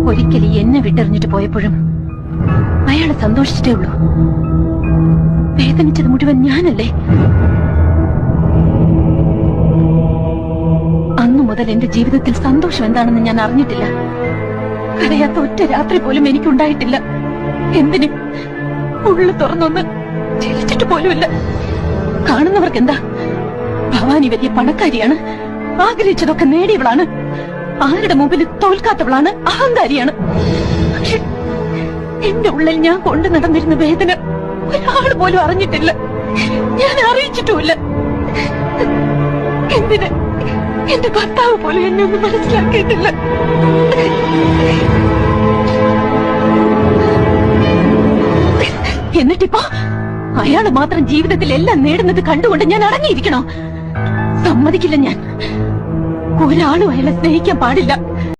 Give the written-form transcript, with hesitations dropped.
ഒരിക്കലും എന്നെ വിട്ടെറിഞ്ഞിട്ട് പോയപ്പോഴും അയാള് സന്തോഷിച്ചിട്ടേ ഉള്ളൂ. വേദനിച്ചത് മുഴുവൻ ഞാനല്ലേ? അന്നു മുതൽ എന്റെ ജീവിതത്തിൽ സന്തോഷം എന്താണെന്ന് ഞാൻ അറിഞ്ഞിട്ടില്ല. കരയാത്ത ഒറ്റ രാത്രി പോലും എനിക്കുണ്ടായിട്ടില്ല. എന്തിന് ഉള്ളു തുറന്നൊന്ന് ചിരിച്ചിട്ട് പോലുമില്ല. കാണുന്നവർക്ക് എന്താ, ഭവാനി വലിയ പണക്കാരിയാണ്, ആഗ്രഹിച്ചതൊക്കെ നേടിയവളാണ്, ആരുടെ മുമ്പിൽ തോൽക്കാത്തവളാണ്, അഹങ്കാരിയാണ്. പക്ഷെ എന്റെ ഉള്ളിൽ ഞാൻ കൊണ്ടു നടന്നിരുന്ന വേദന ഒരാൾ പോലും അറിഞ്ഞിട്ടില്ല. ഞാൻ അറിയിച്ചിട്ടുമില്ല. എന്തിന് എന്റെ ഭർത്താവ് പോലും എന്നെ ഒന്നും മനസ്സിലാക്കിയിട്ടില്ല. എന്നിട്ടിപ്പോ അയാള് മാത്രം ജീവിതത്തിൽ എല്ലാം നേടുന്നത് കണ്ടുകൊണ്ട് ഞാൻ അടങ്ങിയിരിക്കണോ? സമ്മതിക്കില്ല. ഞാൻ ഒരാളും അയാളെ സ്നേഹിക്കാൻ പാടില്ല.